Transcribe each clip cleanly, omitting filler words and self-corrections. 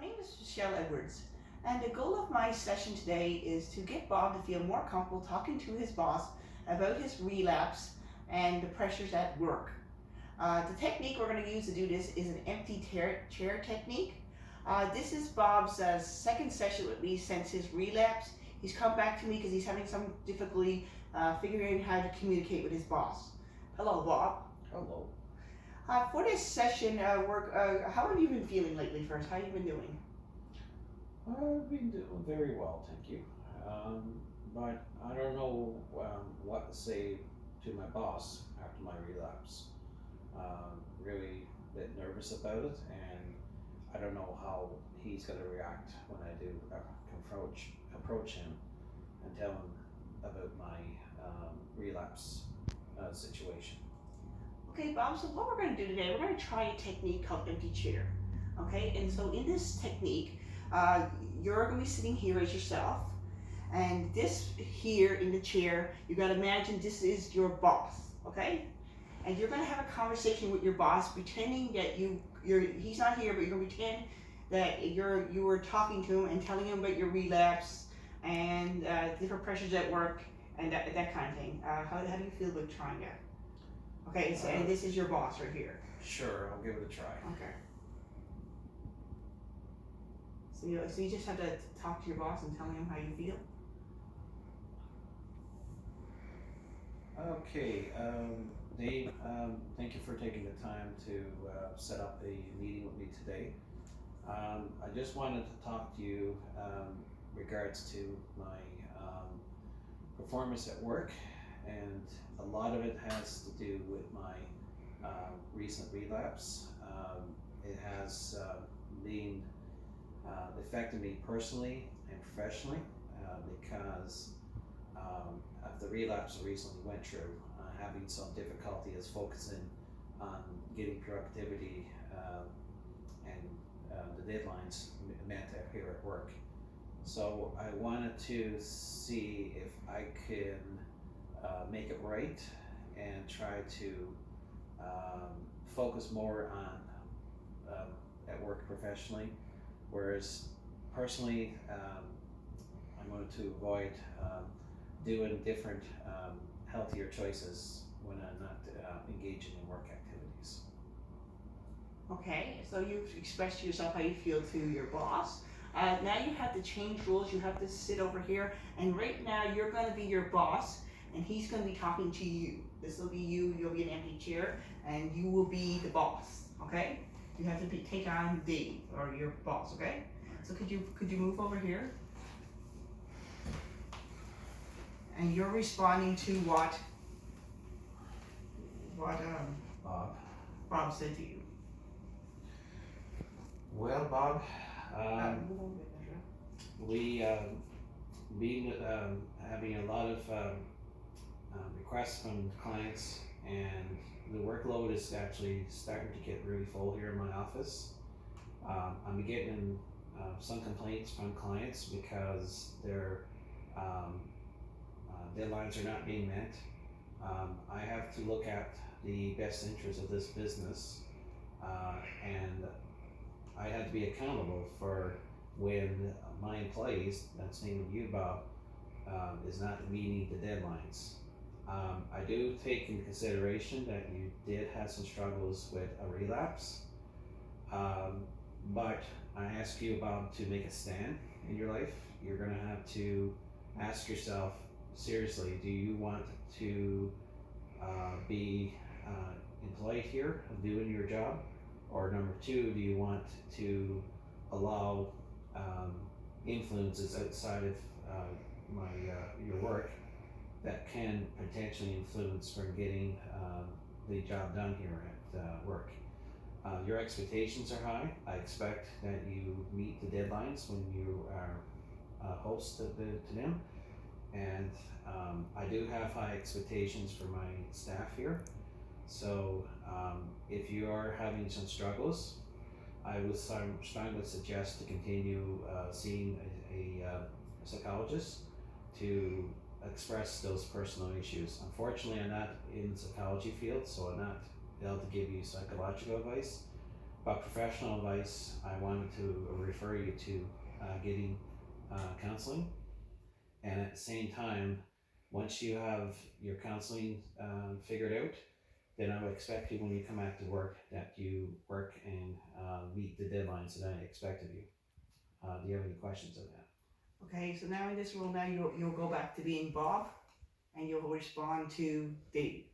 name is M.Edwards, and the goal of my session today is to get Bob to feel more comfortable talking to his boss about his relapse and the pressures at work. The technique we're going to use to do this is an empty chair technique. This is Bob's second session with me since his relapse. He's come back to me because he's having some difficulty figuring out how to communicate with his boss. Hello, Bob. Hello. For this session, how have you been feeling lately first? How have you been doing? I've been doing very well, thank you. But I don't know what to say to my boss after my relapse. Really a bit nervous about it, and I don't know how he's going to react when I do approach him and tell him about my relapse situation. Okay, Bob, so what we're going to do today, we're going to try a technique called empty chair. Okay, and so in this technique, you're going to be sitting here as yourself, and this here in the chair, you got to imagine this is your boss, okay? And you're going to have a conversation with your boss, pretending that he's not here, but you're going to pretend that you were talking to him and telling him about your relapse and different pressures at work and that kind of thing. How do you feel about trying that? Okay, so, and this is your boss right here. Sure, I'll give it a try. Okay. So you just have to talk to your boss and tell him how you feel. Okay, Dave, thank you for taking the time to set up a meeting with me today. I just wanted to talk to you regards to my performance at work, and a lot of it has to do with my recent relapse. It has been affected me personally and professionally because of the relapse I recently went through, having some difficulty as focusing on getting productivity and the deadlines met here at work. So I wanted to see if I can make it right and try to focus more on at work professionally, whereas personally I'm going to avoid doing different healthier choices when I'm not engaging in work activities. Okay, so you've expressed to yourself how you feel to your boss. Now you have to change rules. You have to sit over here, and right now you're going to be your boss, and he's going to be talking to you. This will be you. You'll be an empty chair, and you will be the boss. Okay? You have to take on Dave or your boss. Okay? So could you move over here? And you're responding to what Bob said to you. Well, Bob, we been having a lot of requests from clients, and the workload is actually starting to get really full here in my office. I'm getting some complaints from clients because their deadlines are not being met. I have to look at the best interest of this business, and I have to be accountable for when my employees, that's namely you, Bob, is not meeting the deadlines. I do take into consideration that you did have some struggles with a relapse, but I ask you, Bob, to make a stand in your life. You're going to have to ask yourself seriously, do you want to be employed here doing your job? Or number two, do you want to allow influences outside of your work that can potentially influence from getting the job done here at work? Your expectations are high. I expect that you meet the deadlines when you are host to them, and I do have high expectations for my staff here. So if you are having some struggles, I would strongly suggest to continue seeing a psychologist to express those personal issues. Unfortunately, I'm not in the psychology field, so I'm not able to give you psychological advice, about professional advice, I wanted to refer you to getting counseling. And at the same time, once you have your counseling figured out, then I would expect you when you come back to work that you work and meet the deadlines that I expect of you. Do you have any questions on that? Okay, so now in this role, now you'll go back to being Bob, and you'll respond to Dave.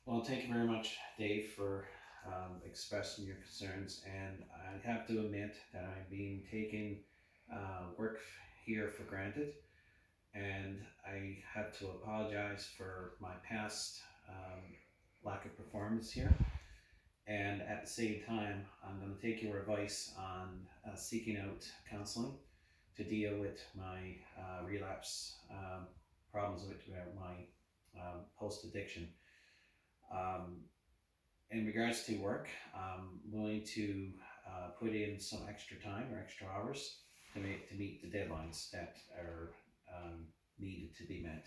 Well, thank you very much, Dave, for expressing your concerns. And I have to admit that I'm being taken work here for granted, and I have to apologize for my past lack of performance here. And at the same time, I'm going to take your advice on seeking out counseling to deal with my relapse problems with my post addiction. Um, in regards to work, I'm willing to put in some extra time or extra hours to meet the deadlines that are needed to be met.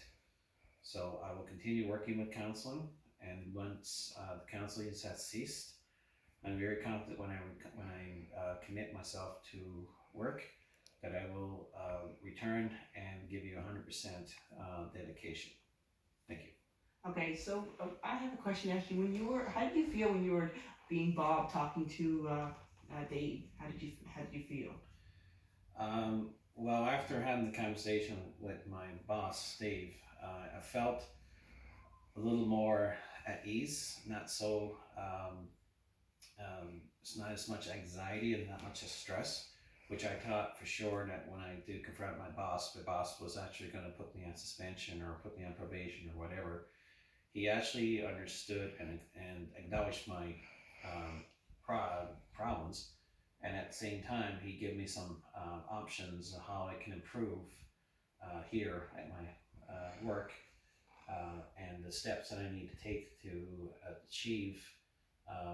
So I will continue working with counseling, and once the counseling has ceased, I'm very confident when I commit myself to work that I will return and give you 100% dedication. Thank you. Okay, so I have a question to ask you. How did you feel when you were being Bob talking to Dave? How did you feel? Well, after having the conversation with my boss, Dave, I felt a little more at ease, not so, it's not as much anxiety and not much stress, which I thought for sure that when I did confront my boss was actually going to put me on suspension or put me on probation or whatever. He actually understood and acknowledged my problems, and at the same time, he gave me some options of how I can improve here at my work and the steps that I need to take to achieve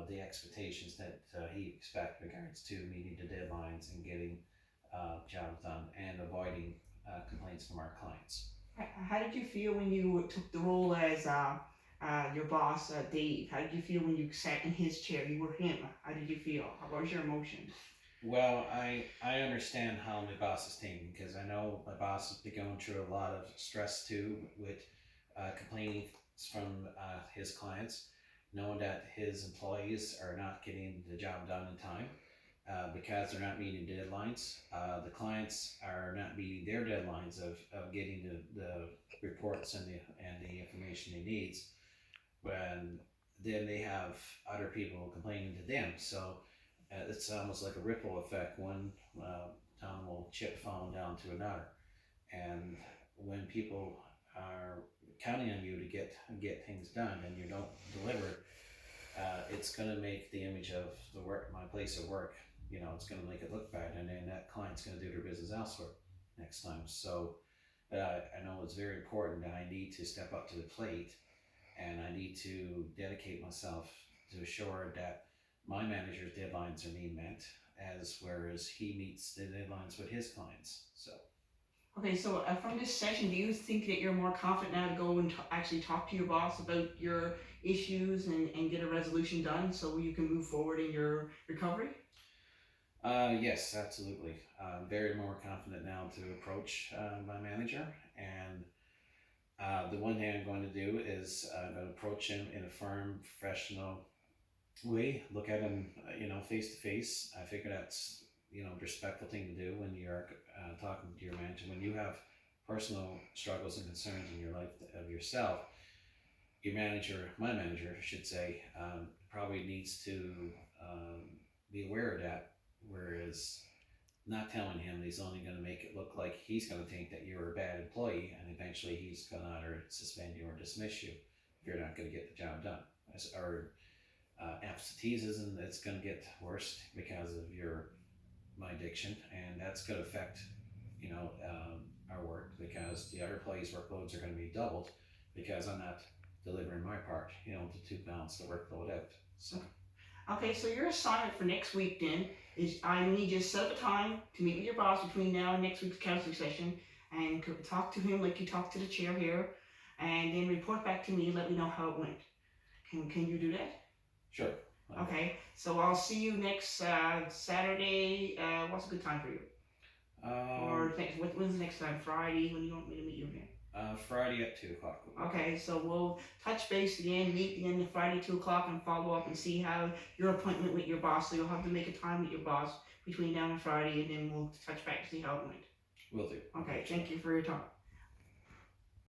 the expectations that he expects in regards to meeting the deadlines and getting jobs done and avoiding complaints from our clients. How did you feel when you took the role as your boss, Dave? How did you feel when you sat in his chair? You were him. How did you feel? What was your emotions? Well, I understand how my boss is thinking, because I know my boss has been going through a lot of stress too with complaining from his clients, knowing that his employees are not getting the job done in time because they're not meeting deadlines. The clients are not meeting their deadlines of getting the reports and the information they need. When then they have other people complaining to them. So it's almost like a ripple effect. One domino chip falling down to another. And when people are counting on you to get things done and you don't deliver, it's going to make the image of the work, my place of work, it's going to make it look bad, and then that client's going to do their business elsewhere next time. So I know it's very important that I need to step up to the plate, and I need to dedicate myself to assure that my manager's deadlines are being met, whereas he meets the deadlines with his clients. So. Okay, so from this session, do you think that you're more confident now to go and actually talk to your boss about your issues and get a resolution done so you can move forward in your recovery? Yes, absolutely. I'm very more confident now to approach my manager, and the one thing I'm going to do is I'm going to approach him in a firm, professional way. Look at him, face to face. I figure that's a respectful thing to do when you're talking to your manager. When you have personal struggles and concerns in your life of yourself, my manager, I should say, probably needs to be aware of that. Whereas not telling him he's only going to make it look like he's going to think that you're a bad employee, and eventually he's going to either suspend you or dismiss you if you're not going to get the job done. Or absenteeism, it's going to get worse because of my addiction, and that's going to affect our work, because the other employees' workloads are going to be doubled because I'm not delivering my part, to balance the workload out. So. Okay, so your assignment for next week then is I need you to set up a time to meet with your boss between now and next week's counseling session. and talk to him like you talk to the chair here, and then report back to me and let me know how it went. Can you do that? Sure. Okay, so I'll see you next Saturday. What's a good time for you? Or when's the next time? Friday? When you want me to meet you again? Friday at 2 o'clock. Okay, so we'll touch base again, meet again Friday 2 o'clock, and follow up and see how your appointment with your boss. So you'll have to make a time with your boss between now and Friday, and then we'll touch back to see how it went. Will do. Okay, thank you for your time.